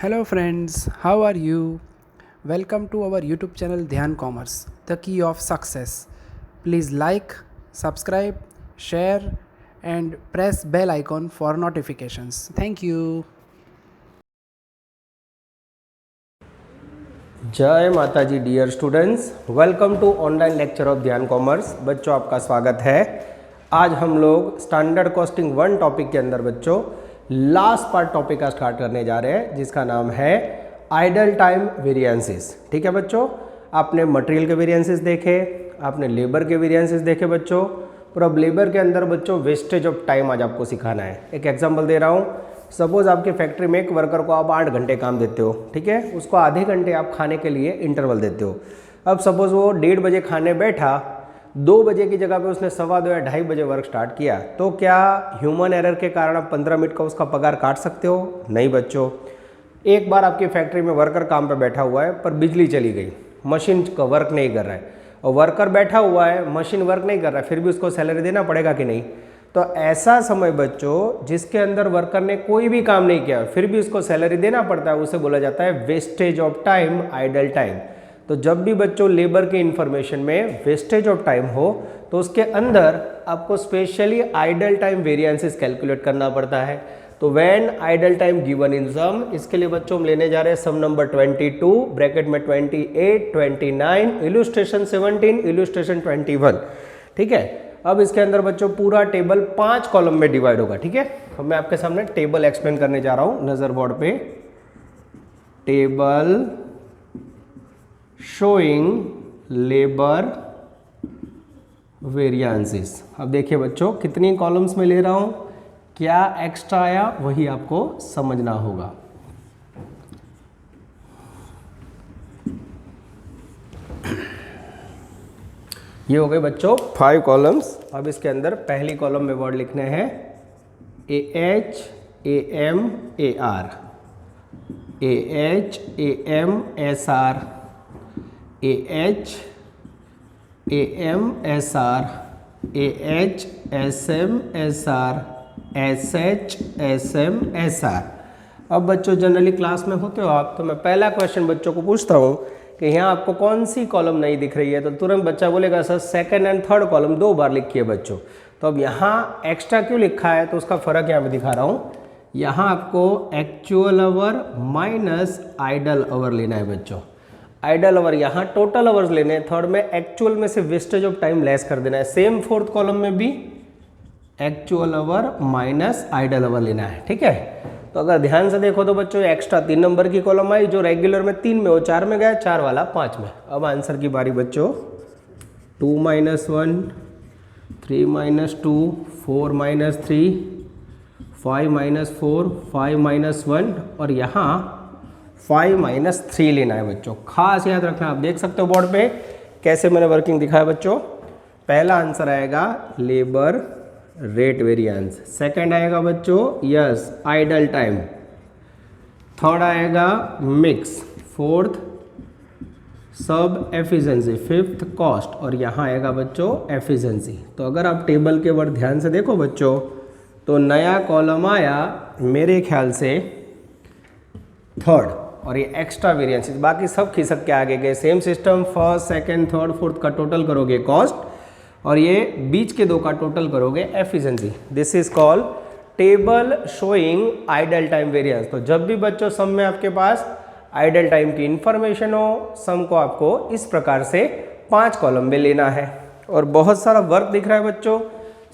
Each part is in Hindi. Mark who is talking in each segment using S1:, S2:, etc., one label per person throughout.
S1: Hello friends, how are you? Welcome to our YouTube channel Dhyan Commerce, the key of success. Please like, subscribe, share and press bell icon for notifications. Thank you.
S2: जय माता जी dear students, welcome to online lecture of Dhyan commerce. बच्चों आपका स्वागत है। आज हम लोग स्टैंडर्ड कॉस्टिंग 1 टॉपिक के अंदर बच्चों लास्ट पार्ट टॉपिक का स्टार्ट करने जा रहे हैं, जिसका नाम है आइडल टाइम वेरिएंसेस। ठीक है बच्चों, आपने मटेरियल के वेरिएंसेस देखे, आपने लेबर के वेरिएंसेस देखे बच्चों। और अब लेबर के अंदर बच्चों वेस्टेज ऑफ टाइम आज आपको सिखाना है। एक एग्जाम्पल दे रहा हूँ। सपोज आपके फैक्ट्री में एक वर्कर को आप 8 घंटे काम देते हो, ठीक है, उसको आधे घंटे आप खाने के लिए इंटरवल देते हो। अब सपोज वो 1:30 बजे खाने बैठा, 2 बजे की जगह पे उसने 2:15 या 2:30 बजे वर्क स्टार्ट किया, तो क्या ह्यूमन एरर के कारण आप 15 मिनट का उसका पगार काट सकते हो? नहीं बच्चों। एक बार आपकी फैक्ट्री में वर्कर काम पे बैठा हुआ है, पर बिजली चली गई, मशीन का वर्क नहीं कर रहा है, और वर्कर बैठा हुआ है, मशीन वर्क नहीं कर रहा है, फिर भी उसको सैलरी देना पड़ेगा कि नहीं? तो ऐसा समय बच्चों जिसके अंदर वर्कर ने कोई भी काम नहीं किया फिर भी उसको सैलरी देना पड़ता है, उसे बोला जाता है wastage of time, idle time. तो जब भी बच्चों लेबर के इंफॉर्मेशन में वेस्टेज ऑफ टाइम हो तो उसके अंदर आपको specially idle time variances calculate करना पड़ता है। तो when idle time given in sum, इसके लिए बच्चों हम लेने जा रहे हैं सम नंबर 22, ब्रैकेट में 28, 29, इलुस्ट्रेशन 17, इलुस्ट्रेशन 21। ठीक है। अब इसके अंदर बच्चों पूरा टेबल 5 कॉलम में डिवाइड होगा। ठीक है। अब मैं आपके सामने टेबल एक्सप्लेन करने जा रहा हूं नजर बोर्ड पे। Table showing labour variances. अब देखिए बच्चों कितनी कॉलम्स में ले रहा हूं, क्या एक्स्ट्रा आया वही आपको समझना होगा। ये हो गए बच्चों 5 कॉलम्स। अब इसके अंदर पहली कॉलम में वर्ड लिखने हैं AH, AM, AR, AH, AM, SR, AH, AM, SR, AH, SM, SR, SH, SM, SR। अब बच्चों जनरली क्लास में होते हो आप, तो मैं पहला क्वेश्चन बच्चों को पूछता हूँ कि यहाँ आपको कौन सी कॉलम नहीं दिख रही है, तो तुरंत बच्चा बोलेगा sir second and third column 2 बार लिखी है बच्चों। तो अब यहाँ एक्स्ट्रा क्यों लिखा है, तो उसका फर्क यहाँ पे दिखा रहा हूँ। यहाँ आपको actual hour minus idle hour लेना है बच्चों। आइडल आवर यहाँ टोटल आवर्स लेने हैं, थर्ड में एक्चुअल में से वेस्टेज ऑफ टाइम लेस कर देना है। सेम फोर्थ कॉलम में भी actual hour minus idle hour लेना है। ठीक है। तो अगर ध्यान से देखो तो बच्चों एक्स्ट्रा 3 नंबर की कॉलम आई, जो रेगुलर में 3 में वो 4 में गया, 4 वाला 5 में। अब आंसर की बारी बच्चों। 2 - 1, 3 - 2, 4 - 3, 5 - 4, 5 - 1 और यहाँ 5 - 3 लेना है बच्चों। खास याद रखना, आप देख सकते हो बोर्ड पे कैसे मैंने वर्किंग दिखाया बच्चों। पहला आंसर आएगा लेबर रेट वेरिएंस, सेकंड आएगा बच्चों यस आइडल टाइम, थर्ड आएगा मिक्स, फोर्थ सब एफिशिएंसी, फिफ्थ कॉस्ट और यहाँ आएगा बच्चों एफिशिएंसी। तो अगर आप टेबल के वर्ड ध्यान से देखो बच्चों, तो नया कॉलम आया मेरे ख्याल से थर्ड, और ये एक्स्ट्रा वेरिएंसेस, बाकी सब खिसक के आगे गए। Same system, first second third fourth का टोटल करोगे कॉस्ट, और ये बीच के 2 का टोटल करोगे efficiency. This is called table showing idol time variance. तो जब भी बच्चों सम में आपके पास आइडल टाइम की इंफॉर्मेशन हो, सम को आपको इस प्रकार से 5 कॉलम में लेना है। और बहुत सारा वर्क दिख रहा है बच्चों।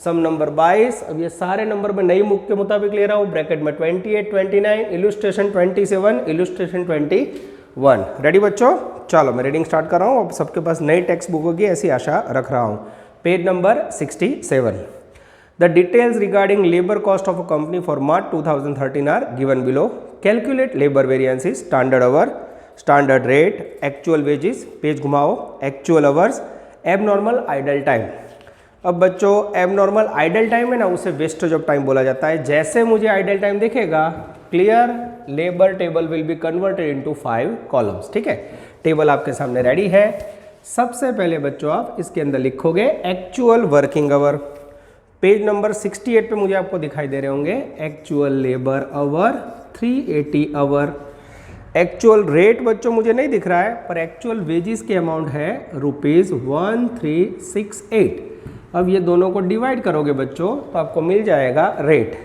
S2: सम नंबर 22, अब ये सारे नंबर में नई बुक के मुताबिक ले रहा हूँ, ब्रैकेट में 28, 29, इलुस्ट्रेशन 27, इलुस्ट्रेशन 21। रेडी बच्चों? चलो मैं रीडिंग स्टार्ट कर रहा हूँ। अब सबके पास नई टेक्स्ट बुक होगी ऐसी आशा रख रहा हूँ। Page number 67. The details regarding labor cost of a company for March 2013 are given below. Calculate labor variances, standard hour, standard rate, actual wages, page घुमाओ, actual hours, abnormal idle time. अब बच्चों abnormal idle time है ना, उसे wastage of time बोला जाता है। जैसे मुझे idle time दिखेगा, clear labor table will be converted into 5 columns। ठीक है। टेबल आपके सामने रेडी है। सबसे पहले बच्चों आप इसके अंदर लिखोगे actual working hour. Page number 68 पे मुझे आपको दिखाई दे रहे होंगे actual labour hour 380 hour. Actual rate बच्चों मुझे नहीं दिख रहा है, पर एक्चुअल वेजिस की अमाउंट है ₹1368। अब ये दोनों को डिवाइड करोगे बच्चों तो आपको मिल जाएगा रेट।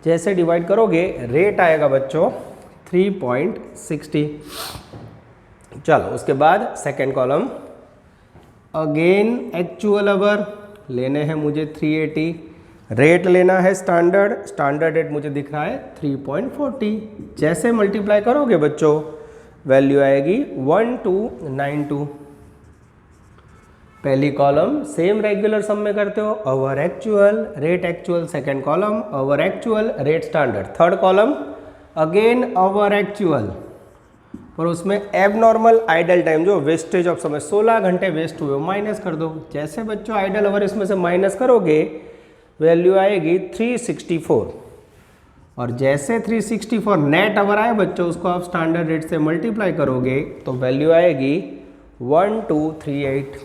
S2: जैसे डिवाइड करोगे रेट आएगा बच्चों 3.60। चलो उसके बाद second column, again actual our लेने हैं मुझे 380, रेट लेना है स्टैंडर्ड रेट मुझे दिख रहा है 3.40। जैसे मल्टीप्लाई करोगे बच्चों वैल्यू आएगी 1292। पहली कॉलम सेम रेगुलर सम में करते हो, hour actual rate actual, second column hour actual rate standard, third column again hour actual, पर उसमें एबनॉर्मल आइडल टाइम जो वेस्टेज ऑफ समय 16 घंटे वेस्ट हुए माइनस कर दो। जैसे बच्चों आइडल आवर इसमें से माइनस करोगे वैल्यू आएगी 364, और जैसे 364 नेट आवर आए बच्चों उसको आप स्टैंडर्ड रेट से मल्टीप्लाई करोगे तो वैल्यू आएगी 1238।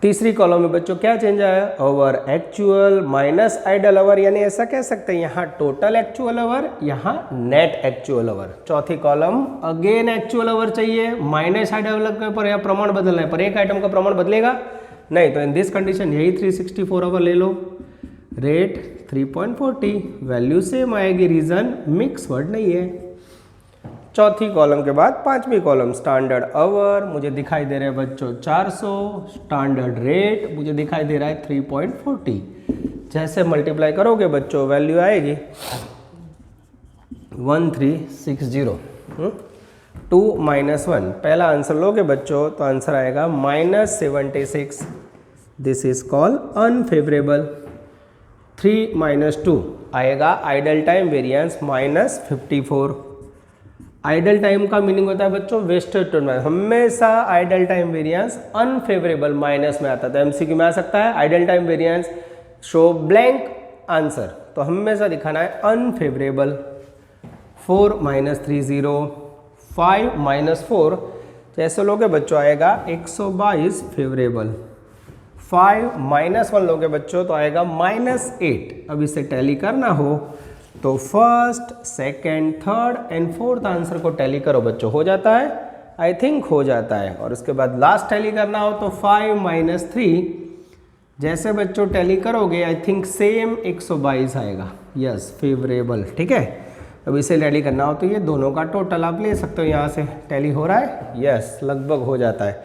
S2: तीसरी कॉलम में बच्चों क्या चेंज आया, over actual minus idle hour, यानी ऐसा कह सकते हैं यहाँ टोटल एक्चुअल आवर, यहाँ नेट एक्चुअल आवर। चौथी कॉलम अगेन एक्चुअल आवर चाहिए, माइनस आइडल आवर पर यहाँ प्रमाण बदलना है, पर एक आइटम का प्रमाण बदलेगा नहीं, तो इन दिस कंडीशन यही 364 आवर ले लो, रेट 3.40, वैल्यू सेम आएगी, रीजन मिक्स वर्ड नहीं है। चौथी कॉलम के बाद पांचवी कॉलम स्टैंडर्ड आवर मुझे दिखाई दे रहा है बच्चों 400, स्टैंडर्ड रेट मुझे दिखाई दे रहा है 3.40। जैसे मल्टीप्लाई करोगे बच्चों वैल्यू आएगी 1360। 2 - 1 पहला आंसर लोगे बच्चों तो आंसर आएगा -76। This is called unfavourable. 3 - 2 आएगा idol time variance -54। Idle time का मीनिंग होता है बच्चों वेस्टेड टाइम, हमेशा idol time variance unfavourable minus में आता है। तो एमसीक्यू में आ सकता है idol time variance show blank answer, तो हमेशा दिखाना है अनफेवरेबल। 4 - 30, 5 - 4 जैसे लोगे बच्चों आएगा 122 फेवरेबल। 5 - 1 लोगे बच्चों तो आएगा -8। अब इसे टैली करना हो तो first, second, third and fourth answer को टैली करो बच्चों, हो जाता है, आई थिंक हो जाता है। और उसके बाद लास्ट टैली करना हो तो 5 - 3 जैसे बच्चों टैली करोगे आई थिंक सेम 122 आएगा, यस फेवरेबल। ठीक है, अब इसे टैली करना हो तो ये दोनों का टोटल आप ले सकते हो, यहाँ से टैली हो रहा है, यस लगभग हो जाता है।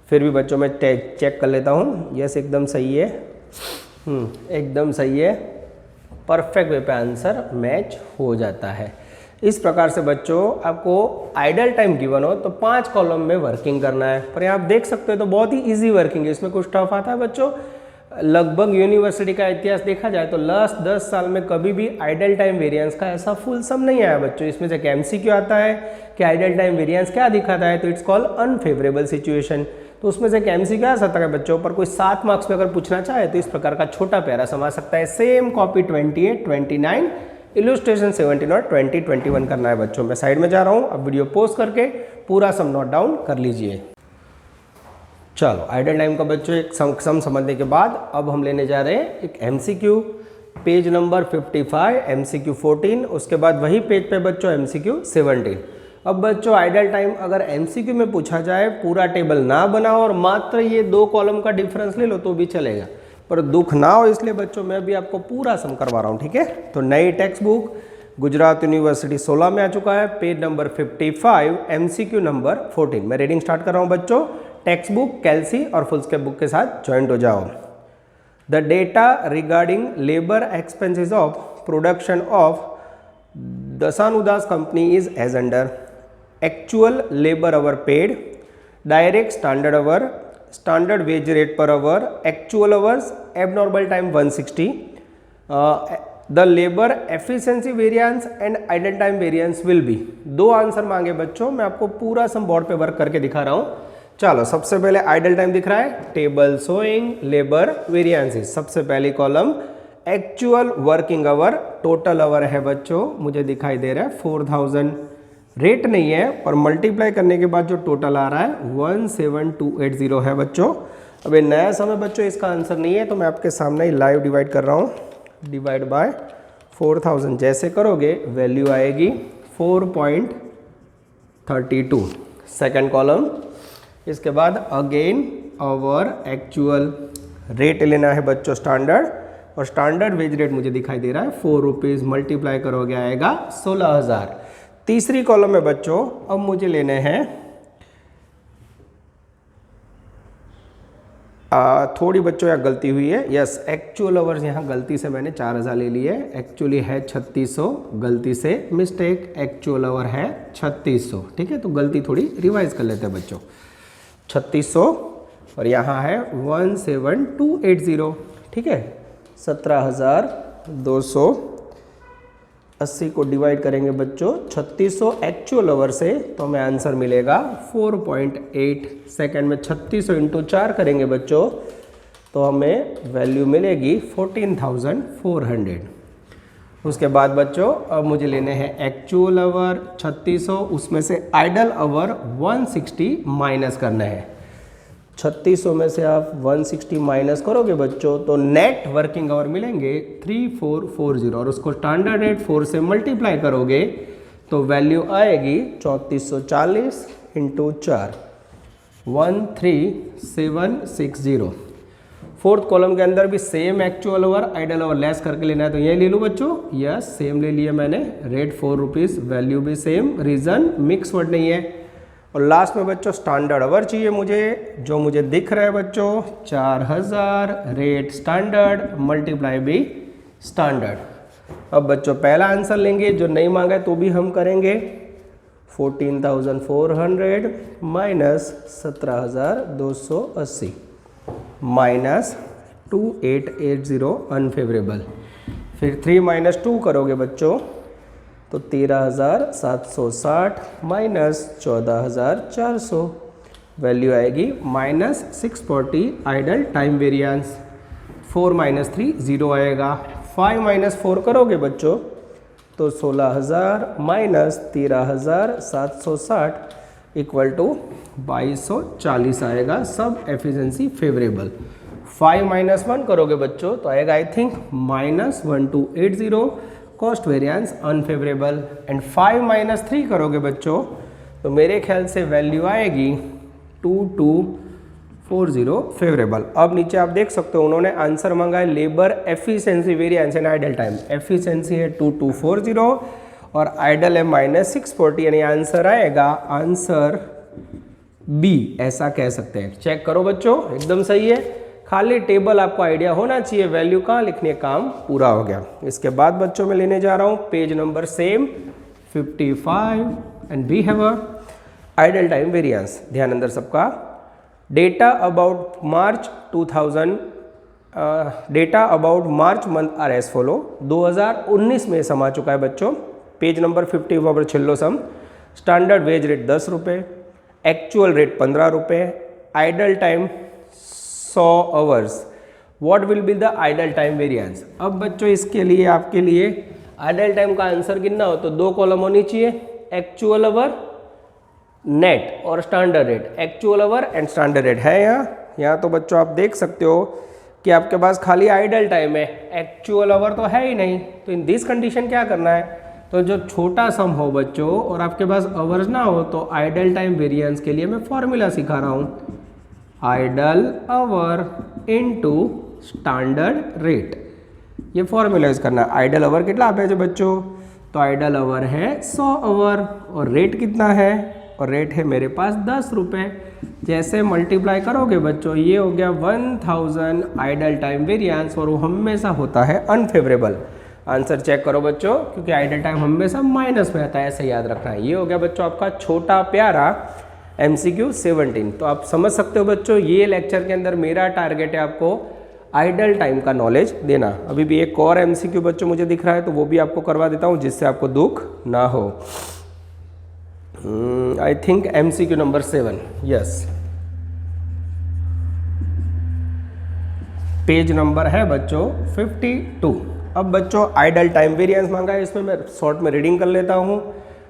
S2: फिर भी बच्चों मैं चेक कर लेता हूँ, यस एकदम सही है, एकदम सही है, परफेक्ट वे पे आंसर मैच हो जाता है। इस प्रकार से बच्चों आपको आइडल टाइम गिवन हो तो 5 कॉलम में वर्किंग करना है, पर यहाँ आप देख सकते हो तो बहुत ही इजी वर्किंग है, इसमें कुछ टफ आता है बच्चों। लगभग यूनिवर्सिटी का इतिहास देखा जाए तो लास्ट 10 साल में कभी भी आइडल टाइम वेरिएंस का ऐसा फुल सम नहीं आया बच्चों। इसमें से एमसीक्यू आता है कि आइडल टाइम वेरिएंस क्या दिखाता है, तो इट्स कॉल्ड अनफेवरेबल सिचुएशन। तो उसमें से एमसीक्यू आ सकता है बच्चों, पर कोई 7 मार्क्स में अगर पूछना चाहे तो इस प्रकार का छोटा प्यारा समा सकता है। सेम कॉपी 28, 29, इलस्ट्रेशन 17 और 20, 21 करना है बच्चों। मैं साइड में जा रहा हूँ, अब वीडियो पोस्ट करके पूरा सम नोट डाउन कर लीजिए। चलो आइडल टाइम का बच्चों एक सम समझने के बाद अब हम लेने जा रहे हैं एक एमसीक्यू, पेज नंबर 55, एमसीक्यू 14, उसके बाद वही पेज पे बच्चों एमसीक्यू 17। अब बच्चों आइडल टाइम अगर एमसीक्यू में पूछा जाए पूरा टेबल ना बनाओ और मात्र ये 2 कॉलम का डिफरेंस ले लो तो भी चलेगा, पर दुख ना हो इसलिए बच्चों मैं भी आपको पूरा सम करवा रहा हूँ। ठीक है, तो नई टेक्स्ट बुक गुजरात यूनिवर्सिटी 16 में आ चुका है, पेज नंबर 55, एमसीक्यू नंबर 14। मैं रीडिंग स्टार्ट कर रहा हूँ बच्चों, टेक्स्ट बुक, कैल्सी और फुल स्केप बुक के साथ ज्वाइंट हो जाओ। The data regarding labour expenses of production of Dasanudas company is as under: actual labour hour paid, direct standard hour, standard wage rate per hour, actual hours, abnormal time 160, the labour efficiency variance and idle time variance will be. 2 answer मांगे बच्चों, मैं आपको पूरा सम बोर्ड पे वर्क करके दिखा रहा हूँ। चलो सबसे पहले आइडल टाइम दिख रहा है, टेबल शोइंग लेबर वेरिएंसेस। सबसे पहली column actual working hour, total hour है बच्चों, मुझे दिखाई दे रहा है 4000, रेट नहीं है और मल्टीप्लाई करने के बाद जो टोटल आ रहा है 17280 है बच्चों। अब ये नया समय बच्चों इसका आंसर नहीं है, तो मैं आपके सामने ही लाइव डिवाइड कर रहा हूँ, डिवाइड बाय 4000 जैसे करोगे वैल्यू आएगी 4.32 सेकेंड कॉलम। इसके बाद अगेन आवर एक्चुअल रेट लेना है बच्चों स्टैंडर्ड, और स्टैंडर्ड वेज रेट मुझे दिखाई दे रहा है 4 रुपीज़ मल्टीप्लाई करोगे आएगा 16,000। तीसरी कॉलम में बच्चों अब मुझे लेने हैं थोड़ी बच्चों यहाँ गलती हुई है, यस एक्चुअल आवर्स यहाँ गलती से मैंने 4000 ले लिए, एक्चुअली है 3600, गलती से मिस्टेक, एक्चुअल आवर है 3600, ठीक है। तो गलती थोड़ी रिवाइज कर लेते हैं बच्चों, 3600 और यहाँ है 17280, ठीक है। 17,280 को डिवाइड करेंगे बच्चों 3600 एक्चुअल आवर से, तो हमें आंसर मिलेगा 4.8 सेकेंड में 3600 इंटू 4 करेंगे बच्चों, तो हमें वैल्यू मिलेगी 14,400। उसके बाद बच्चों अब मुझे लेने हैं एक्चुअल आवर 3600, उसमें से आइडल आवर 160 माइनस करना है। 3600 में से आप 160 माइनस करोगे बच्चों तो नेट वर्किंग आवर मिलेंगे 3440, और उसको स्टैंडर्ड रेट 4 से मल्टीप्लाई करोगे तो वैल्यू आएगी 3440 इंटू 4 13760। फोर्थ कॉलम के अंदर भी same actual hour idle hour less करके लेना है, तो ये ले लूँ बच्चों, यस सेम ले लिया मैंने, रेट 4 रुपीज़, वैल्यू भी सेम, रीज़न मिक्स वर्ड नहीं है। और लास्ट में बच्चों स्टैंडर्ड आवर चाहिए मुझे, जो मुझे दिख रहा है बच्चों 4000 रेट स्टैंडर्ड मल्टीप्लाई भी स्टैंडर्ड। अब बच्चों पहला आंसर लेंगे, जो नहीं मांगा है तो भी हम करेंगे 14,400 माइनस 17,280 माइनस 2880 अनफेवरेबल, फिर 3 माइनस 2 करोगे बच्चों तो 13,760 माइनस 14,400, वैल्यू आएगी minus 640 idol time variance, 4 minus 3 0 आएगा। 5 माइनस 4 करोगे बच्चों तो 16,000 माइनस 13,760 इक्वल टू 2240 आएगा, सब एफिशिएंसी फेवरेबल। 5 माइनस 1 करोगे बच्चों तो आएगा I think minus 1280, cost variance unfavourable. And 5 minus 3 करोगे बच्चों तो मेरे ख्याल से वैल्यू आएगी 2240 फेवरेबल। अब नीचे आप देख सकते हो उन्होंने आंसर मांगा है labour efficiency variance and idle time, efficiency है 2240 और आइडल है माइनस 640, यानी आंसर आएगा आंसर बी, ऐसा कह सकते हैं। चेक करो बच्चों एकदम सही है, खाली टेबल आपको आइडिया होना चाहिए, वैल्यू कहाँ लिखनी है, काम पूरा हो गया। इसके बाद बच्चों में लेने जा रहा हूँ page number same 55 and we have a idle time variance. ध्यान अंदर सबका, data about March 2000 data about March month are as follow. 2019 में समा चुका है बच्चों, पेज नंबर 50 पर छिल्लो सम। स्टैंडर्ड वेज रेट 10 रुपये, एक्चुअल रेट 15 रुपये, idle time 100 hours, what will be the idol time variance. अब बच्चों इसके लिए आपके लिए आइडल टाइम का आंसर गिनना हो तो 2 कॉलम होनी चाहिए, एक्चुअल आवर नेट और standard rate. Actual our and standard rate है यहाँ तो बच्चों आप देख सकते हो कि आपके पास खाली आइडल टाइम है, एक्चुअल आवर तो है ही नहीं। तो इन दिस कंडीशन क्या करना है, तो जो छोटा सम हो बच्चों और आपके पास आवर्स ना हो तो आइडल टाइम वेरिएंस के लिए मैं फॉर्मूला सिखा रहा हूँ, idle hour into standard rate, ये फॉर्मूलाइज करना है। आइडल आवर कितना आप है बच्चों, तो आइडल आवर है 100 आवर और रेट कितना है, और रेट है मेरे पास 10 रुपये। जैसे मल्टीप्लाई करोगे बच्चों ये हो गया 1000 आइडल टाइम वेरिएंस, और वो हमेशा होता है अनफेवरेबल। आंसर चेक करो बच्चों, क्योंकि आइडल टाइम हमेशा माइनस में आता है, ऐसे याद रखना है। ये हो गया बच्चों आपका छोटा प्यारा MCQ 17। तो आप समझ सकते हो बच्चों, ये लेक्चर के अंदर मेरा टारगेट है आपको आइडल टाइम का नॉलेज देना। अभी भी एक और MCQ बच्चों मुझे दिख रहा है तो वो भी आपको करवा देता हूँ जिससे आपको दुख ना हो। I think MCQ number 7, yes page number है बच्चों 52। अब बच्चों आइडल टाइम वेरिएंस मांगा है, इसमें मैं शॉर्ट में रीडिंग कर लेता हूँ।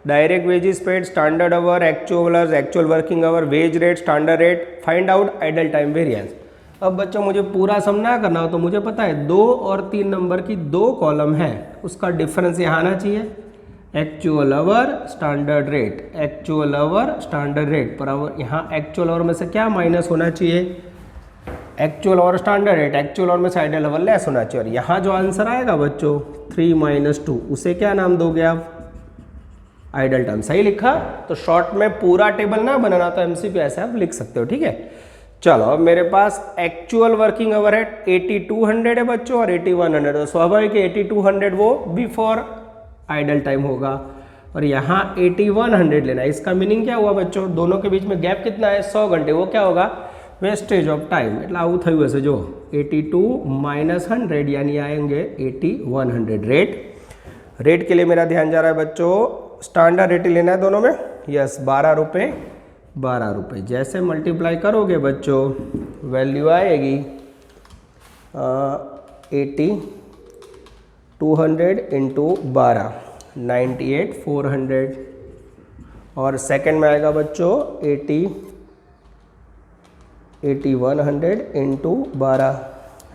S2: Direct wages paid, standard hour, actual hours, actual working our, wage rate, standard rate, find out idol time variance. अब बच्चों मुझे पूरा सम ना करना हो तो मुझे पता है 2 और 3 नंबर की 2 कॉलम है, उसका डिफरेंस यहाँ आना चाहिए। Actual our standard rate, actual our standard rate per our, यहाँ एक्चुअल आवर में से क्या माइनस होना चाहिए, एक्चुअल और स्टैंडर्ड रेट, एक्चुअल और में से आइडियल आवर लेस होना चाहिए। और यहाँ जो आंसर आएगा बच्चों 3 - 2, उसे क्या नाम दोगे आप, आइडल टाइम। सही लिखा। तो शॉर्ट में पूरा टेबल ना बनाना तो एमसीक्यू ऐसे आप लिख सकते हो, ठीक है। चलो अब मेरे पास एक्चुअल वर्किंग आवर है 8200 है बच्चों और 8100, तो स्वाभाविक है 8200 वो बिफोर आइडल टाइम होगा और यहाँ 8100 लेना है। इसका मीनिंग क्या हुआ बच्चों, दोनों के बीच में गैप कितना है 100 घंटे, वो क्या होगा वेस्टेज ऑफ टाइम। એટલે આવું થયું હશે જો 82 - 100 यानी आएंगे 8100 रेट के लिए मेरा ध्यान जा रहा है बच्चों, स्टैंडर्ड रेट लेना है दोनों में, यस 12 रुपये 12 रुपये। जैसे मल्टीप्लाई करोगे बच्चों वैल्यू आएगी 8200 × 12 98,400 और सेकंड में आएगा बच्चों 8100 × 12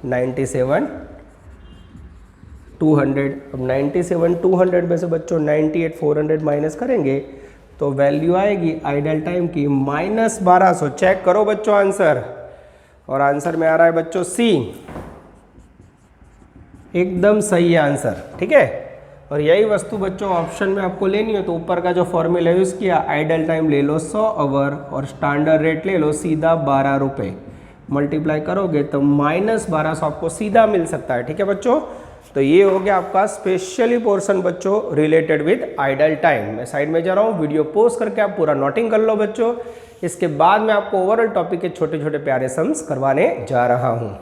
S2: 97,200। अब 97,200 में से बच्चों 98,400 माइनस करेंगे तो वैल्यू आएगी आइडल टाइम की -1200। चेक करो बच्चों आंसर, और आंसर में आ रहा है बच्चों सी, एकदम सही है आंसर, ठीक है। और यही वस्तु बच्चों ऑप्शन में आपको लेनी हो तो ऊपर का जो फॉर्मूला यूज किया, आइडल टाइम ले लो 100 आवर और स्टैंडर्ड रेट ले लो सीधा 12 रुपये, मल्टीप्लाई करोगे तो -1200 आपको सीधा मिल सकता है, ठीक है बच्चों। तो ये हो गया आपका स्पेशली पोर्शन बच्चों रिलेटेड विद आइडल टाइम। मैं साइड में जा रहा हूँ, वीडियो पोस्ट करके आप पूरा नोटिंग कर लो बच्चों। इसके बाद मैं आपको ओवरऑल टॉपिक के छोटे छोटे प्यारे सम्स करवाने जा रहा हूँ।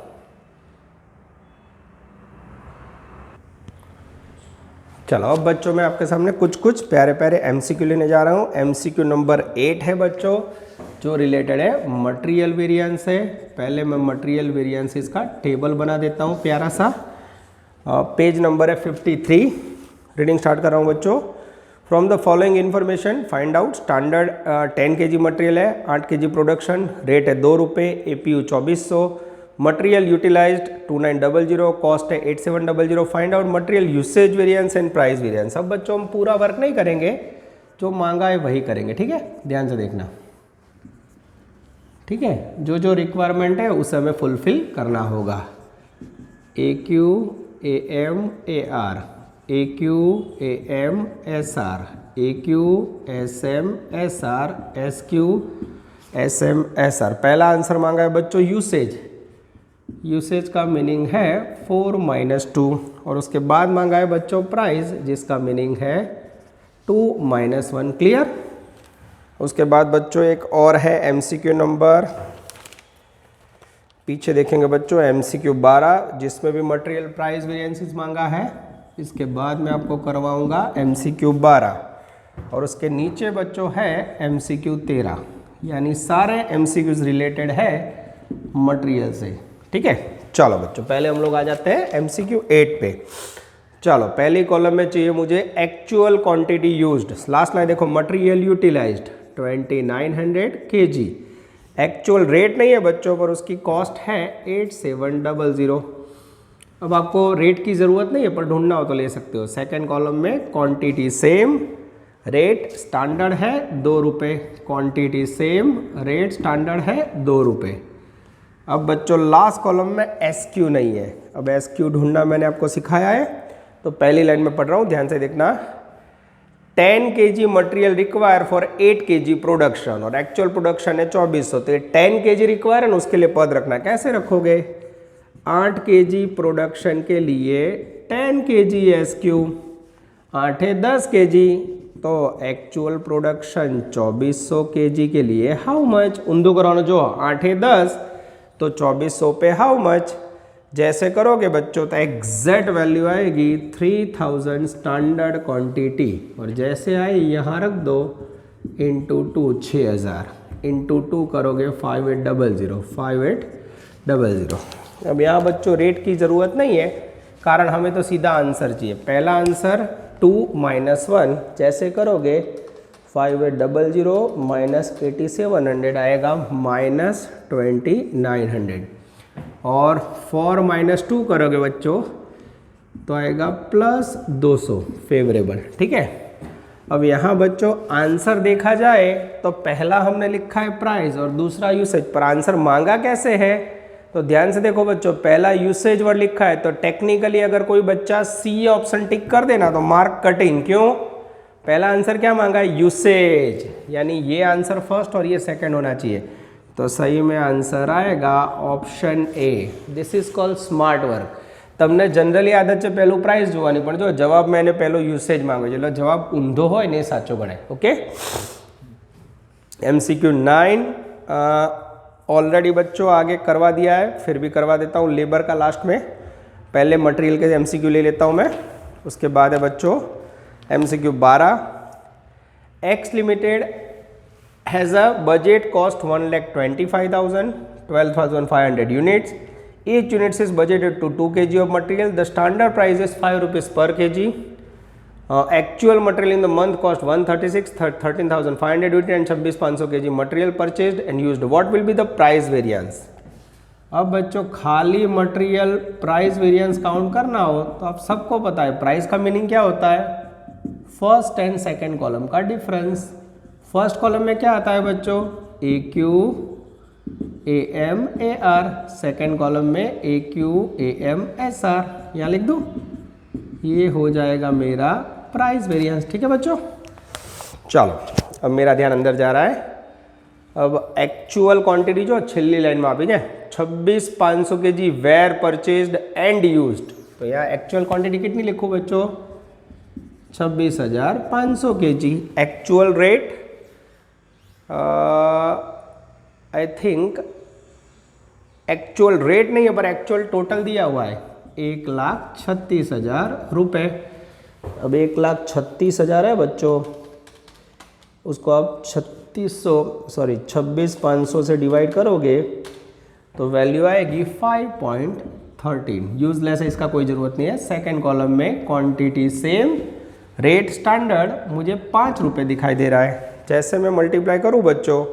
S2: चलो अब बच्चों मैं आपके सामने कुछ प्यारे प्यारे एमसीक्यू लेने जा रहा हूँ। एमसीक्यू नंबर 8 है बच्चों, जो रिलेटेड है मटेरियल वेरिएंस है। पहले मैं मटेरियल वेरिएंसेस का टेबल बना देता हूँ प्यारा सा। पेज नंबर है 53, रीडिंग स्टार्ट कर रहा हूँ बच्चों। From the following information find out standard 10 kg material है, 8 kg प्रोडक्शन, रेट है 2 रुपये, एपीयू 2400, मटेरियल यूटिलाइज्ड 2900, कॉस्ट है 8700। Find out material usage variance and price variance. अब बच्चों हम पूरा वर्क नहीं करेंगे, जो मांगा है वही करेंगे, ठीक है, ध्यान से देखना, ठीक है। जो जो रिक्वायरमेंट है उसे हमें फुलफिल करना होगा। AQ AM AR, AQ AM SR, AQ SM SR, SQ SM SR। पहला आंसर मांगा है बच्चों यूसेज, यूसेज का मीनिंग है 4 - 2, और उसके बाद मांगा है बच्चों प्राइस, जिसका मीनिंग है 2 - 1। क्लियर। उसके बाद बच्चों एक और है एमसीक्यू नंबर, पीछे देखेंगे बच्चों एमसीक्यू 12, जिसमें भी मटेरियल प्राइस वेरिएंसेस मांगा है। इसके बाद मैं आपको करवाऊंगा एमसीक्यू 12, और उसके नीचे बच्चों है एमसीक्यू 13, यानी सारे एमसीक्यूज रिलेटेड है मटेरियल से, ठीक है। चलो बच्चों पहले हम लोग आ जाते हैं एमसीक्यू 8 पे। चलो पहली कॉलम में चाहिए मुझे actual quantity used. Last line देखो, material utilized 2900 kg, actual rate नहीं है बच्चों पर उसकी कॉस्ट है 8700। अब आपको रेट की ज़रूरत नहीं है, पर ढूंढना हो तो ले सकते हो। सेकेंड कॉलम में क्वांटिटी सेम, रेट स्टैंडर्ड है 2 रुपये, क्वांटिटी सेम, रेट स्टैंडर्ड है 2 रुपये। अब बच्चों लास्ट कॉलम में एसक्यू नहीं है। अब एसक्यू ढूंढना मैंने आपको सिखाया है, तो पहली लाइन में पढ़ रहा हूँ, ध्यान से देखना। 10 kg material require for 8 kg production, और एक्चुअल प्रोडक्शन है 2400, तो 10 kg रिक्वायर है, उसके लिए पद रखना। कैसे रखोगे, 8 kg प्रोडक्शन के लिए 10 kg एसक्यू, 8 है 10 kg, तो एक्चुअल प्रोडक्शन 2400 kg के लिए हाउ मच, उंदू कराना जो 8 है 10, तो 2400 पे हाउ मच। जैसे करोगे बच्चों तो एग्जैक्ट वैल्यू आएगी 3000 स्टैंडर्ड क्वांटिटी, और जैसे आई यहाँ रख दो इंटू 2 6000, इंटू 2 करोगे 5800। अब यहाँ बच्चों रेट की ज़रूरत नहीं है, कारण हमें तो सीधा आंसर चाहिए। पहला आंसर 2 - 1, जैसे करोगे 5800 - 8700 आएगा -2900। और 4 - 2 करोगे बच्चों तो आएगा +200 फेवरेबल। ठीक है, अब यहाँ बच्चों आंसर देखा जाए तो पहला हमने लिखा है प्राइस और दूसरा यूसेज, पर आंसर मांगा कैसे है तो ध्यान से देखो बच्चों, पहला यूसेज वर्ड लिखा है तो टेक्निकली अगर कोई बच्चा सी ऑप्शन टिक कर देना तो मार्क कटिंग। क्यों? पहला आंसर क्या मांगा है? यूसेज, यानी ये आंसर फर्स्ट और ये सेकंड होना चाहिए। तो सही में आंसर आएगा option A. This is called smart work. તમને જનરલી આદત છે પહેલું પ્રાઇસ જોવાની, પણ જો જવાબ મેં એને પહેલો યુસેજ માંગ્યો છે એટલે જવાબ ઊંધો હોય ને એ સાચો ગણાય। ઓકે, MCQ 9 ऑलरेडी बच्चों आगे करवा दिया है, फिर भी करवा देता हूँ लेबर का लास्ट में। पहले मटेरियल के MCQ ले लेता हूँ मैं, उसके बाद है बच्चों MCQ 12। X limited has a budget cost 1,25,000, 12,500 units. Each unit is budgeted to 2 kg of material. The standard price is 5 rupees per kg. Actual material in the month cost 136, 13,500 unit and 26,500 kg material purchased and used. What will be the price variance? अब बच्चों खाली मटेरियल प्राइस वेरिएंस काउंट करना हो तो आप सबको पता है प्राइस का मीनिंग क्या होता है? फर्स्ट एंड सेकेंड कॉलम का डिफरेंस। फर्स्ट कॉलम में क्या आता है बच्चों? AQ AM AR, second column में AQ AM SR। यहाँ लिख दूँ, ये हो जाएगा मेरा प्राइस वेरिएंस। ठीक है बच्चों, चलो अब मेरा ध्यान अंदर जा रहा है। अब एक्चुअल क्वांटिटी जो छेल्ली लाइन में आपी जाए 26,500 kg were purchased and used. तो यहाँ एक्चुअल क्वांटिटी कितनी लिखूँ बच्चों? 26,500 kg। Actual rate I think actual rate नहीं है पर एक्चुअल टोटल दिया हुआ है 1,36,000 रुपये। अब 1,36,000 है बच्चों, उसको आप 26,500 से डिवाइड करोगे तो वैल्यू आएगी 5.13। यूजलेस है, इसका कोई ज़रूरत नहीं है। सेकेंड कॉलम में क्वांटिटी सेम, रेट स्टैंडर्ड मुझे 5 रुपये दिखाई दे रहा है। जैसे मैं मल्टीप्लाई करूँ बच्चों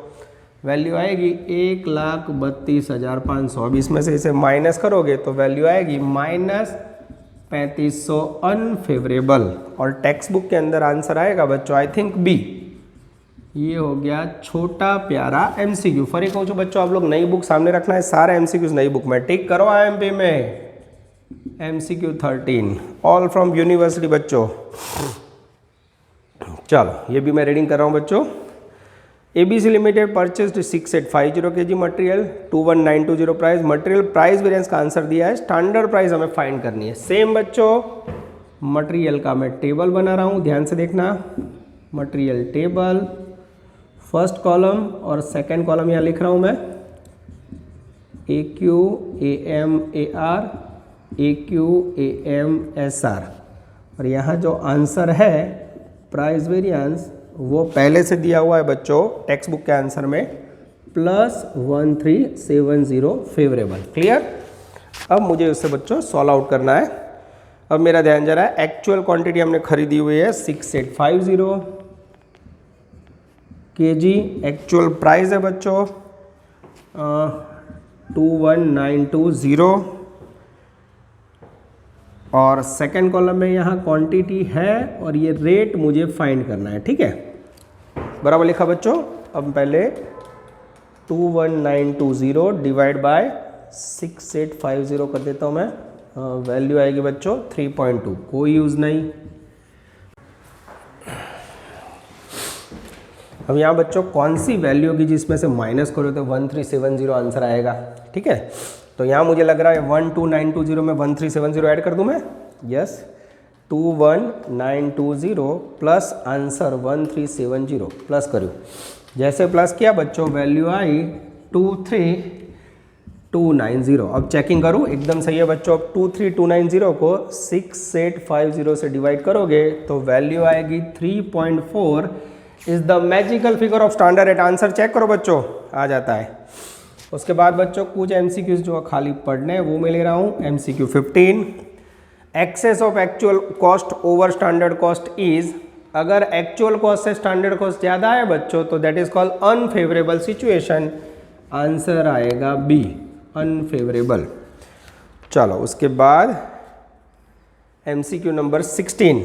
S2: वैल्यू आएगी 1,32,500। अब इसमें से इसे माइनस करोगे तो वैल्यू आएगी -3500 अनफेवरेबल। और टेक्स्ट बुक के अंदर आंसर आएगा बच्चों आई थिंक बी। ये हो गया छोटा प्यारा MCQ। फरी कहूँ बच्चों आप लोग नई बुक सामने रखना है, सारा MCQ नई बुक में टिक करो। IMP में MCQ 13 ऑल फ्रॉम यूनिवर्सिटी बच्चों। चलो ये भी मैं रीडिंग कर रहा हूँ बच्चों। ABC limited purchased 6850 kg material, 21,920 price. Material price variance का आंसर दिया है, स्टैंडर्ड प्राइस हमें फाइंड करनी है। सेम बच्चों मटेरियल का मैं टेबल बना रहा हूँ, ध्यान से देखना। मटेरियल टेबल, फर्स्ट कॉलम और सेकंड कॉलम यहाँ लिख रहा हूँ मैं AQ AM AR, AQ AM SR। और यहाँ जो आंसर है प्राइस वेरिएंस वो पहले से दिया हुआ है बच्चों टेक्स्ट बुक के आंसर में +1370 फेवरेबल। क्लियर? अब मुझे उससे बच्चों सॉल्व आउट करना है। अब मेरा ध्यान जा रहा है एक्चुअल क्वांटिटी हमने खरीदी हुई है 6850 kg। एक्चुअल प्राइस है बच्चों 21,920 और सेकेंड कॉलम में यहाँ क्वांटिटी है और ये रेट मुझे फाइंड करना है। ठीक है, बराबर लिखा बच्चों। अब पहले 21,920 डिवाइड बाय 6850 कर देता हूँ मैं। वैल्यू आएगी बच्चों 3.2, कोई यूज़ नहीं। अब यहाँ बच्चों कौन सी वैल्यू होगी जिसमें से माइनस करो तो 1370 आंसर आएगा। ठीक है, तो यहाँ मुझे लग रहा है 12,920 में 1370 ऐड कर दूँ मैं। यस, 21,920 प्लस आंसर 1370 प्लस करूँ। जैसे प्लस किया बच्चों वैल्यू आई 23,290। अब चेकिंग करूँ, एकदम सही है बच्चों। अब 23,290 को 6850 से डिवाइड करोगे तो वैल्यू आएगी 3.4 is the magical figure of standard rate. Answer check करो बच्चों, आ जाता है। उसके बाद बच्चों कुछ MCQs जो खाली पढ़ने हैं वो मैं ले रहा हूँ। MCQ 15, excess of actual cost over standard cost is. अगर एक्चुअल कॉस्ट से स्टैंडर्ड कॉस्ट ज़्यादा है बच्चों तो that is called unfavourable situation. Answer आएगा बी, अनफेवरेबल। चलो उसके बाद MCQ नंबर 16।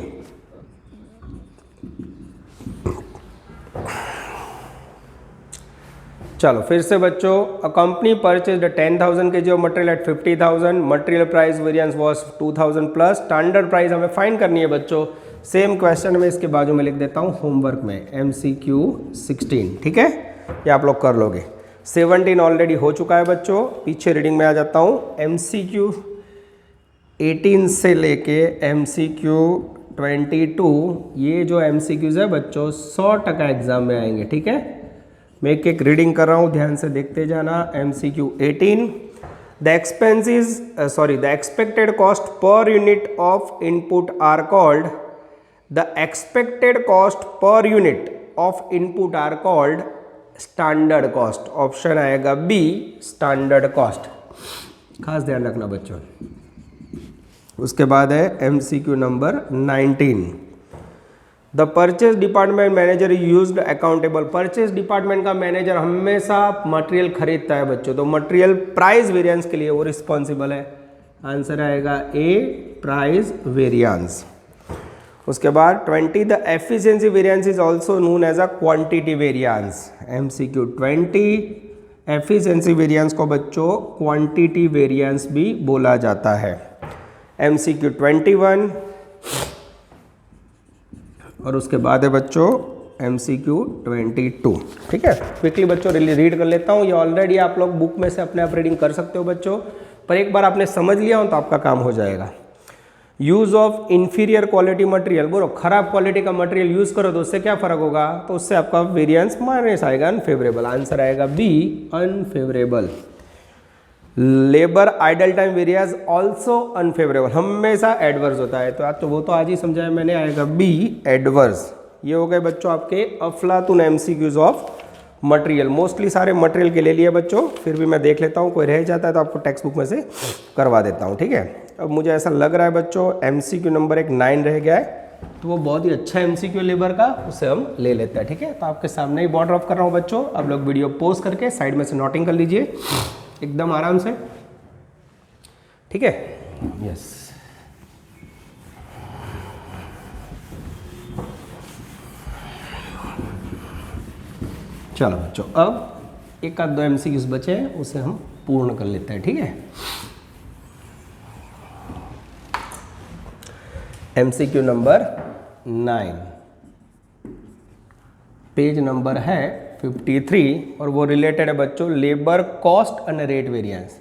S2: चलो फिर से बच्चों, a company purchased 10,000 kg of material at 50,000, material price variance was 2,000 plus, standard price हमें फाइंड करनी है बच्चों। सेम क्वेश्चन में इसके बाजू में लिख देता हूँ होमवर्क में MCQ 16, ठीक है, ये आप लोग कर लोगे। 17 ऑलरेडी हो चुका है बच्चों, पीछे रीडिंग में आ जाता हूँ। MCQ 18 से लेके MCQ 22, ये जो MCQs है बच्चों 100% एग्जाम में आएंगे, ठीक है। मैं एक एक रीडिंग कर रहा हूँ, ध्यान से देखते जाना। MCQ 18, the expected cost per unit of input are called, the expected cost per unit of input are called standard cost. Option आएगा बी, स्टैंडर्ड कॉस्ट, खास ध्यान रखना बच्चों। उसके बाद है MCQ number 19, the purchase department manager used accountable. Purchase department का मैनेजर हमेशा मटेरियल खरीदता है बच्चों, तो मटेरियल प्राइस वेरिएंस के लिए वो रिस्पॉन्सिबल है। आंसर आएगा ए, प्राइस वेरिएंस। उसके बाद 20, the efficiency variance is also known as a quantity variance. MCQ 20, efficiency variance को बच्चों क्वांटिटी वेरिएंस भी बोला जाता है। MCQ 21, और उसके बाद है बच्चों MCQ 22, ठीक है। क्विकली बच्चों रीड कर लेता हूँ, ये ऑलरेडी आप लोग बुक में से अपने आप रीडिंग कर सकते हो बच्चों, पर एक बार आपने समझ लिया हो तो आपका काम हो जाएगा। Use of inferior quality material, बोलो खराब क्वालिटी का मटेरियल यूज करो तो उससे क्या फर्क होगा, तो उससे आपका वेरिएंस माइनस आएगा, अनफेवरेबल। आंसर आएगा B, unfavourable. Labour idle time variance also unfavourable, हमेशा एडवर्स होता है, तो वो तो आज ही समझाया मैंने, आएगा बी, एडवर्स। ये हो गए बच्चों आपके अफलातून MCQs ऑफ मटेरियल। मोस्टली सारे मटेरियल के ले लिए बच्चों, फिर भी मैं देख लेता हूँ, कोई रह जाता है तो आपको टेक्स्ट बुक में से करवा देता हूँ, ठीक है। अब मुझे ऐसा लग रहा है बच्चों MCQ नंबर 9 रह गया है, तो वो बहुत ही अच्छा MCQ लेबर का, उसे हम ले लेते हैं, ठीक है। तो आपके सामने ही बॉर्डर ऑफ कर रहा हूँ बच्चों, आप लोग वीडियो पॉज करके साइड में से नोटिंग कर लीजिए एकदम आराम से, ठीक है। यस, चलो बच्चों, अब एक आध दो MCQs बचे हैं, उसे हम पूर्ण कर लेते हैं, ठीक है। MCQ नंबर 9, पेज नंबर है 53, और वो रिलेटेड है बच्चों labour cost and rate variance.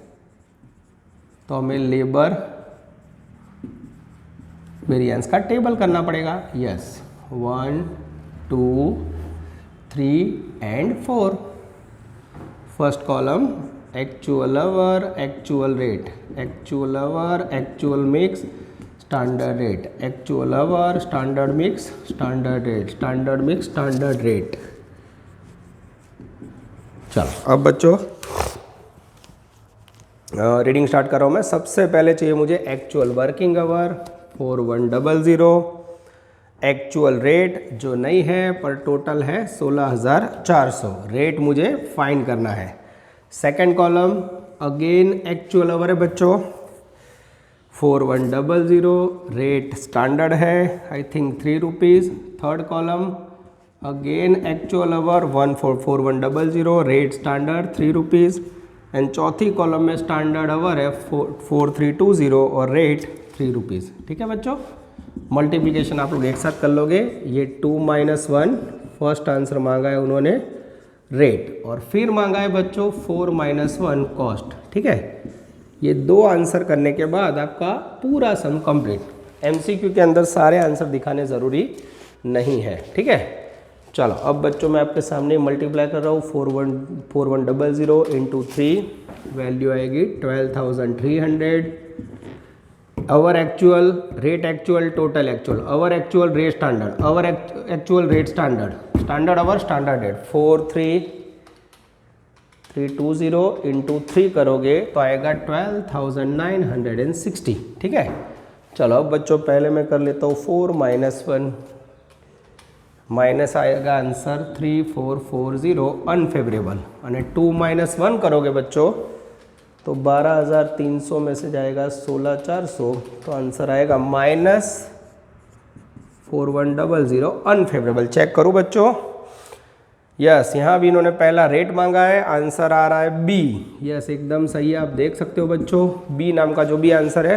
S2: तो हमें लेबर वेरिएंस का टेबल करना पड़ेगा। Yes, 1, 2, 3 and 4। First column actual hour, actual rate, actual hour, actual mix, standard rate, actual our, standard mix, standard rate, standard mix, standard rate. चलो अब बच्चों रीडिंग स्टार्ट कर रहा हूँ मैं। सबसे पहले चाहिए मुझे actual working our 4100, actual rate जो नहीं है पर टोटल है 16,400, रेट मुझे फाइंड करना है। Second column again actual our है बच्चों 4100, रेट स्टैंडर्ड है I think 3 rupees. Third column again actual our 4100, rate standard 3 rupees. And चौथी कॉलम में स्टैंडर्ड आवर है 4320 और रेट 3 रुपीज़, ठीक है बच्चों। मल्टीप्लिकेशन आप लोग एक साथ कर लोगे। ये 2 - 1 फर्स्ट आंसर मांगा है उन्होंने रेट, और फिर मांगा है बच्चों 4 - 1 कॉस्ट, ठीक है। ये दो आंसर करने के बाद आपका पूरा सम कंप्लीट। MCQ के अंदर सारे आंसर दिखाने ज़रूरी नहीं है, ठीक है। चलो अब बच्चों मैं आपके सामने मल्टीप्लाई कर रहा हूँ 4100 इंटू 3, वैल्यू आएगी 12,300। Hour actual, rate actual, total actual, hour actual, rate standard, hour actual, rate standard, standard hour, standard rate, 43,320 into 3 करोगे तो आएगा 12,960, ठीक है। चलो अब बच्चों पहले मैं कर लेता हूँ 4 - 1, माइनस आएगा आंसर 3440 अनफेवरेबल, और 2 - 1 करोगे बच्चों तो 12,300 में से जाएगा 16,400, तो आंसर आएगा -4100 अनफेवरेबल। चेक करूँ बच्चों, यस यहाँ भी इन्होंने पहला रेट मांगा है, आंसर आ रहा है बी। यस एकदम सही है, आप देख सकते हो बच्चों, बी नाम का जो भी आंसर है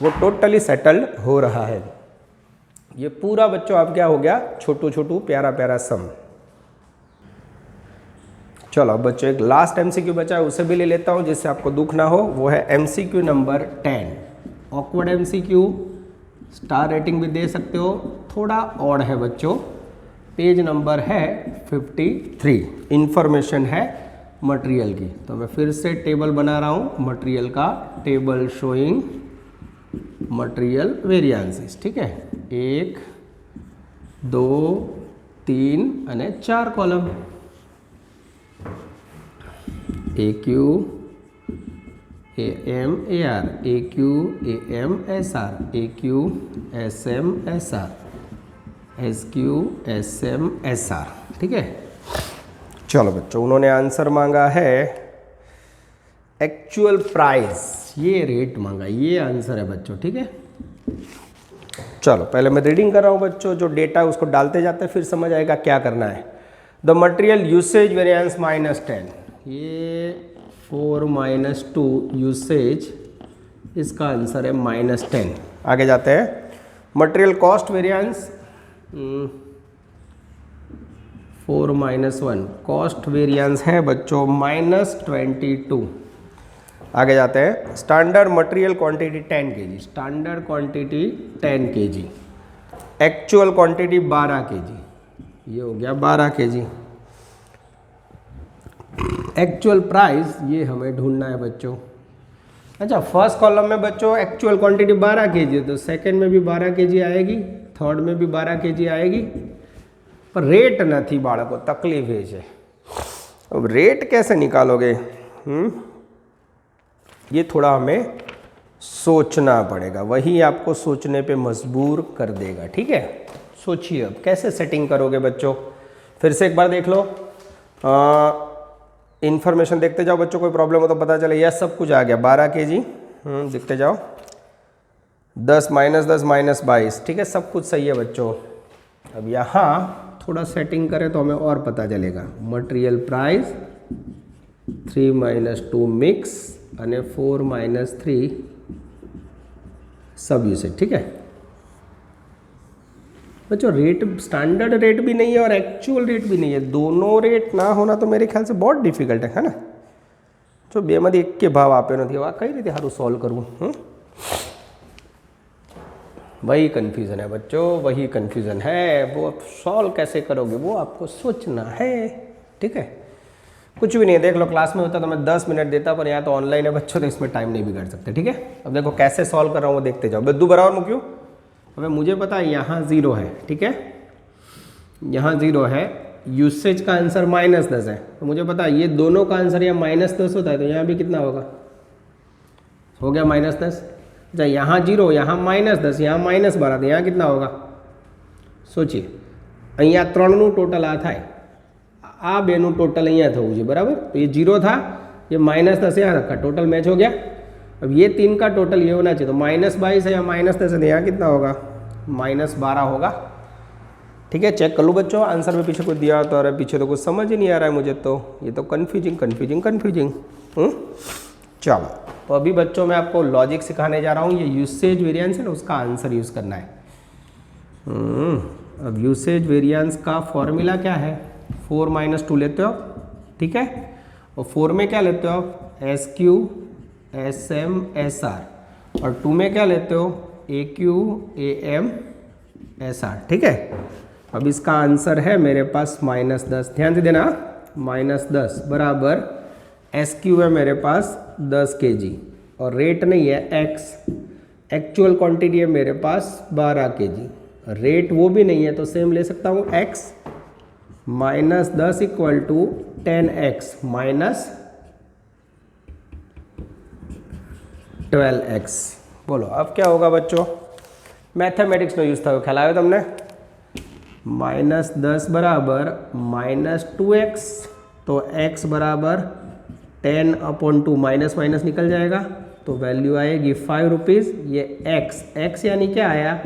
S2: वो टोटली सेटल्ड हो रहा है। ये पूरा बच्चों आप क्या हो गया, छोटू छोटू प्यारा प्यारा सम। चलो अब बच्चों एक लास्ट एमसीक्यू बचा है, उसे भी ले लेता हूँ जिससे आपको दुख ना हो। वो है MCQ number 10, awkward MCQ, star rating भी दे सकते हो, थोड़ा ऑड है बच्चों। पेज नंबर है 53, इंफॉर्मेशन है मटेरियल की। तो मैं फिर से टेबल बना रहा हूँ मटेरियल का, टेबल शोइंग मटेरियल वेरिएंसेस, ठीक है। 1 2 3 અને 4 column, AQ AM AR, AQ AM SR, AQ SM SR, SQ SM SR, ठीक है। चलो बच्चों, उन्होंने आंसर मांगा है एक्चुअल प्राइस, ये रेट मांगा, ये आंसर है बच्चों, ठीक है। चलो पहले मैं रीडिंग कर रहा हूँ बच्चों, जो डेटा है उसको डालते जाते फिर समझ आएगा क्या करना है। द मटेरियल यूसेज वेरिएंस -10, ये 4 - 2 यूसेज, इसका आंसर है -10। आगे जाते हैं, material cost variance 4 - 1, cost variance है बच्चों -22। आगे जाते हैं, standard material quantity 10 kg, standard quantity 10 kg, actual quantity 12 kg, ये हो गया 12 kg। एक्चुअल प्राइस ये हमें ढूंढना है बच्चों। अच्छा, फर्स्ट कॉलम में बच्चों एक्चुअल क्वांटिटी 12 kg है, तो सेकंड में भी 12 kg आएगी, थर्ड में भी 12 kg आएगी, पर रेट नहीं बाळको, तकलीफ ये है। अब रेट कैसे निकालोगे, ये थोड़ा हमें सोचना पड़ेगा, वही आपको सोचने पे मजबूर कर देगा, ठीक है। सोचिए अब कैसे सेटिंग करोगे बच्चों, फिर से एक बार देख लो, इन्फॉर्मेशन देखते जाओ बच्चों, कोई प्रॉब्लम हो तो पता चले। यह सब कुछ आ गया 12 kg, देखते जाओ, 10 - 10 - 22, ठीक है, सब कुछ सही है बच्चों। अब यहाँ थोड़ा सेटिंग करें तो हमें और पता चलेगा। मटेरियल प्राइस 3 - 2 मिक्स અને 4 - 3 सब यूसेज, ठीक है बच्चों। रेट स्टैंडर्ड रेट भी नहीं है और एक्चुअल रेट भी नहीं है, दोनों रेट ना होना तो मेरे ख्याल से बहुत डिफिकल्ट है ना। जो बेमादी एक के भाव आपे नहीं, आ कई रीते सारू सॉल्व करवू, वही कन्फ्यूज़न है बच्चों, वही कन्फ्यूज़न है। वो आप सॉल्व कैसे करोगे वो आपको सोचना है, ठीक है। कुछ भी नहीं है, देख लो, क्लास में होता तो मैं 10 मिनट देता, पर यहाँ तो ऑनलाइन है बच्चों, तो इसमें टाइम नहीं भी कर सकते, ठीक है। अब देखो कैसे सॉल्व कर रहा हूँ वो देखते जाओ। बिद्दू बराबर में क्यों, अबे मुझे पता है यहाँ 0 है, ठीक है, यहाँ 0 है, यूसेज का आंसर -10 है, तो मुझे पता है ये दोनों का आंसर यहाँ -10 होता है, तो यहाँ भी कितना होगा, हो गया -10। अच्छा, यहाँ 0, यहाँ -10, यहाँ -12, तो यहाँ कितना होगा, सोचिए। અહીંયા 3નું टोटल आ थाय, आ बेનું टोटल અહીંયા થવું જોઈએ, बराबर। तो ये 0 था, ये -10 यहाँ रखा, टोटल मैच हो गया। अब ये 3 का टोटल ये होना चाहिए, तो -22 है या -10 है, तो यहाँ कितना होगा, -12 होगा, ठीक है। चेक कर लो बच्चों, आंसर में पीछे कुछ दिया तो, अरे पीछे तो कुछ समझ ही नहीं आ रहा है मुझे, तो ये तो कन्फ्यूजिंग। चलो, तो अभी बच्चों मैं आपको लॉजिक सिखाने जा रहा हूँ। ये यूसेज वेरिएंस है ना, उसका आंसर यूज़ करना है। अब यूसेज वेरिएंस का फॉर्मूला क्या है, 4 - 2 लेते हो, ठीक है, और 4 में क्या लेते हो, SQ SM SR, और 2 में क्या लेते हो, AQ AM SR, ठीक है। अब इसका आंसर है मेरे पास -10, ध्यान से देना, -10 बराबर SQ है मेरे पास 10 kg, और रेट नहीं है X, एक्चुअल क्वांटिटी है मेरे पास 12 kg, रेट वो भी नहीं है, तो सेम ले सकता हूँ X -10 = 10X -12X। बोलो अब क्या होगा बच्चों, मैथमेटिक्स में यूज था, ख्याल आयो तमने। -10 बराबर -2X, तो X बराबर 10/2 माइनस माइनस निकल जाएगा तो वैल्यू आएगी 5 रुपीज़। ये x यानी क्या आया,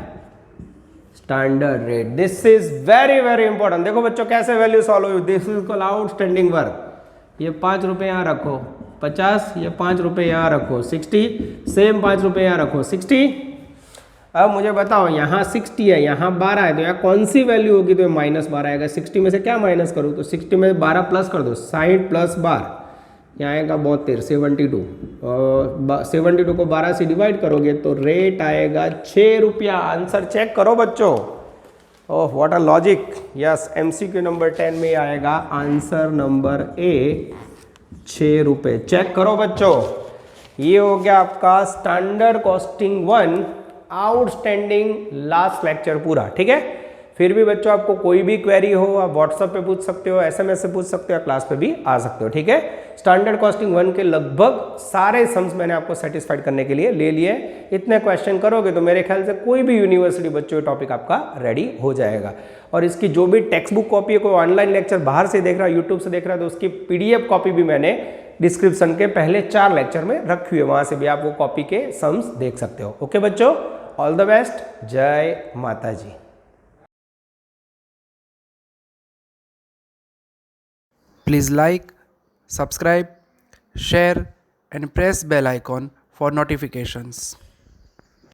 S2: standard rate. This is very very important. देखो बच्चों कैसे वैल्यू सॉल्व हुई, this is called outstanding work. ये 5 रुपये यहाँ रखो, 50, ये 5 रुपये यहाँ रखो, 60, सेम 5 रुपये यहाँ रखो, 60। अब मुझे बताओ यहाँ 60 है, यहाँ 12 है, तो यहाँ कौन सी वैल्यू होगी, तो -12 आएगा। 60 में से क्या माइनस करूँ, तो 60 में 12 प्लस कर दो, 60 + 12, यहाँ आएगा 72, 72। और 72 को 12 से डिवाइड करोगे तो रेट आएगा 6 रुपया। आंसर चेक करो बच्चों। Oh what a logic. Yes, MCQ number 10 में आएगा आंसर नंबर ए 6 रुपये। चेक करो बच्चों, ये हो गया आपका standard costing 1 outstanding last lecture पूरा। ठीक है, फिर भी बच्चों आपको कोई भी क्वेरी हो आप व्हाट्सएप पे पूछ सकते हो, SMS से पूछ सकते हो, क्लास पे भी आ सकते हो। ठीक है, स्टैंडर्ड कॉस्टिंग 1 के लगभग सारे सम्स मैंने आपको सेटिस्फाइड करने के लिए ले लिए। इतने क्वेश्चन करोगे तो मेरे ख्याल से कोई भी यूनिवर्सिटी बच्चों टॉपिक आपका रेडी हो जाएगा। और इसकी जो भी टेक्स्ट बुक कॉपी है, कोई ऑनलाइन लेक्चर बाहर से देख रहा है, यूट्यूब से देख रहा है, तो उसकी PDF कॉपी भी मैंने डिस्क्रिप्शन के पहले 4 लेक्चर में रखी हुई है, वहां से भी आप वो कॉपी के सम्स देख सकते हो। ओके बच्चों, ऑल द बेस्ट, जय माता जी।
S1: Please like, subscribe, share and press bell icon for notifications.